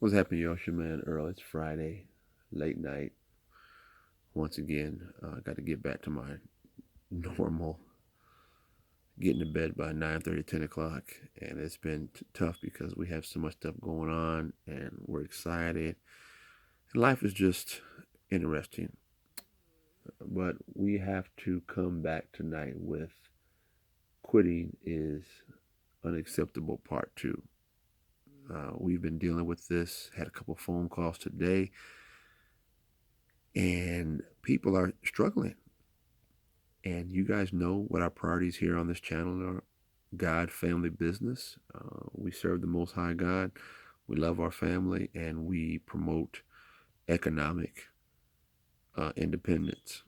What's happening, yo? It's your man Earl. It's Friday, late night. Once again, I got to get back to my normal, getting to bed by 9:30, 10 o'clock. And it's been tough because we have so much stuff going on and we're excited. And life is just interesting. But we have to come back tonight with quitting is unacceptable part two. We've been dealing with this, had a couple phone calls today, and people are struggling. And you guys know what our priorities here on this channel are: God, family, business. We serve the Most High God. We love our family, and we promote economic independence.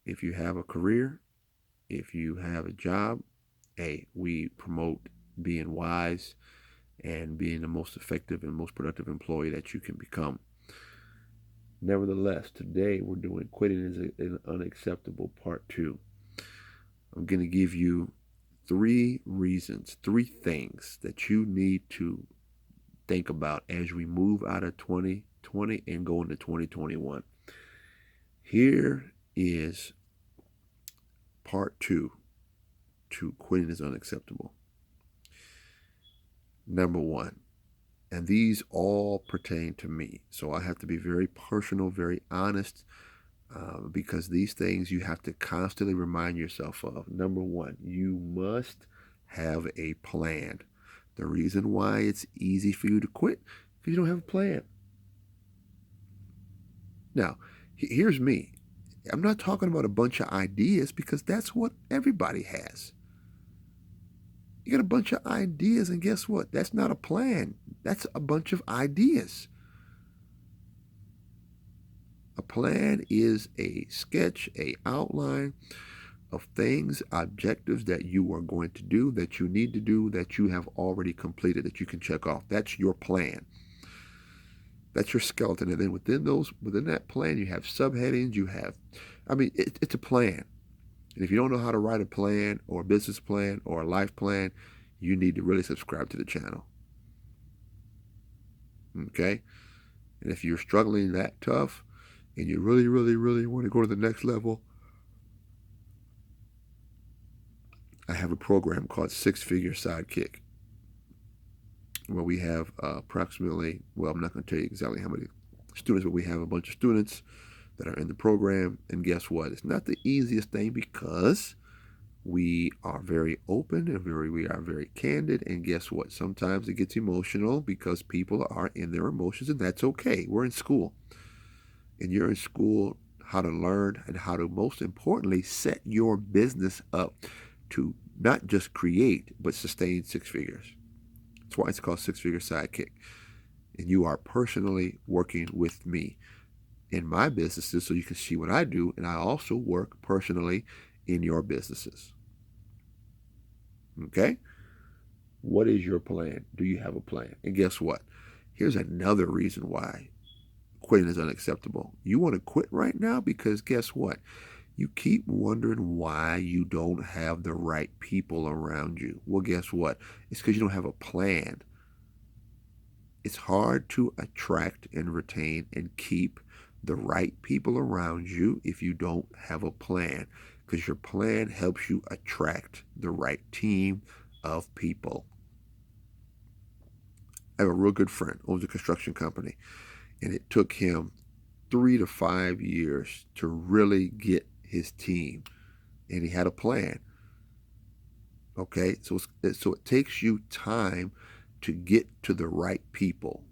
If you have a career, if you have a job, hey, we promote being wise and being the most effective and most productive employee that you can become. Nevertheless, today we're doing quitting is an unacceptable part two. I'm going to give you three reasons, three things that you need to think about as we move out of 2020 and go into 2021. Here is part two to quitting is unacceptable. Number one, and these all pertain to me, so I have to be very personal, very honest, because these things you have to constantly remind yourself of. Number one, you must have a plan. The reason why it's easy for you to quit because you don't have a plan. Now, here's me. I'm not talking about a bunch of ideas because that's what everybody has. You got a bunch of ideas, and guess what? That's not a plan. That's a bunch of ideas. A plan is a sketch, a outline of things, objectives that you are going to do, that you need to do, that you have already completed, that you can check off. That's your plan. That's your skeleton. And then within that plan, you have subheadings. It's a plan. And if you don't know how to write a plan or a business plan or a life plan, you need to really subscribe to the channel. Okay? And if you're struggling that tough and you really, really, really want to go to the next level, I have a program called Six Figure Sidekick, where we have approximately, well, I'm not going to tell you exactly how many students, but we have a bunch of students that are in the program. And guess what? It's not the easiest thing because we are very open and we are very candid. And guess what? Sometimes it gets emotional because people are in their emotions, and that's okay. We're in school, and you're in school how to learn and how to, most importantly, set your business up to not just create, but sustain six figures. That's why it's called Six Figure Sidekick. And you are personally working with me in my businesses so you can see what I do. And I also work personally in your businesses. Okay? What is your plan? Do you have a plan? And guess what? Here's another reason why quitting is unacceptable. You want to quit right now because guess what? You keep wondering why you don't have the right people around you. Well, guess what? It's because you don't have a plan. It's hard to attract and retain and keep the right people around you if you don't have a plan, because your plan helps you attract the right team of people. I have a real good friend who owns a construction company, and it took him 3 to 5 years to really get his team, and he had a plan. Okay, so it takes you time to get to the right people.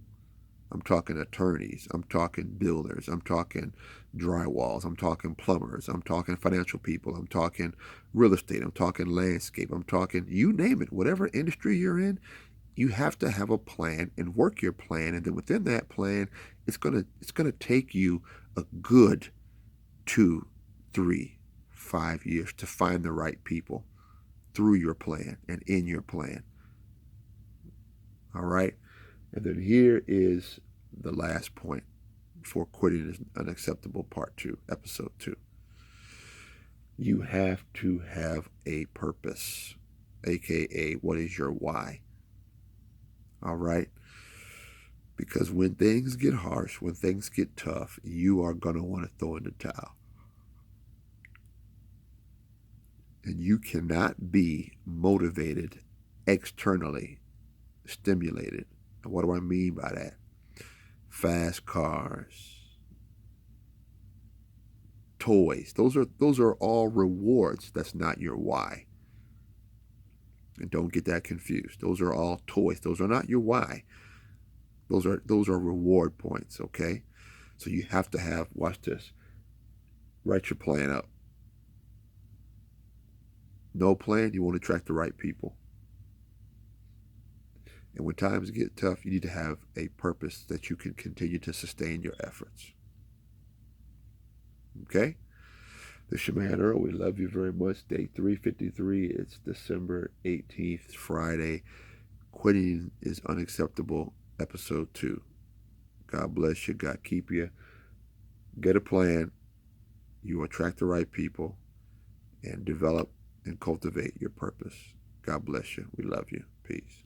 I'm talking attorneys, I'm talking builders, I'm talking drywalls, I'm talking plumbers, I'm talking financial people, I'm talking real estate, I'm talking landscape, I'm talking, you name it, whatever industry you're in, you have to have a plan and work your plan. And then within that plan, it's gonna take you a good 2, 3, 5 years to find the right people through your plan and in your plan. All right. And then here is the last point for quitting is unacceptable part two, episode 2. You have to have a purpose, aka what is your why? All right. Because when things get harsh, when things get tough, you are going to want to throw in the towel. And you cannot be motivated externally stimulated. And what do I mean by that? Fast cars, toys. Those are all rewards. That's not your why. And don't get that confused. Those are all toys. Those are not your why. Those are reward points, okay? So you have to have, watch this, write your plan up. No plan, you won't attract the right people. And when times get tough, you need to have a purpose that you can continue to sustain your efforts. Okay? This is your man Earl. We love you very much. Day 353. It's December 18th, Friday. Quitting is Unacceptable, Episode 2. God bless you. God keep you. Get a plan. You attract the right people. And develop and cultivate your purpose. God bless you. We love you. Peace.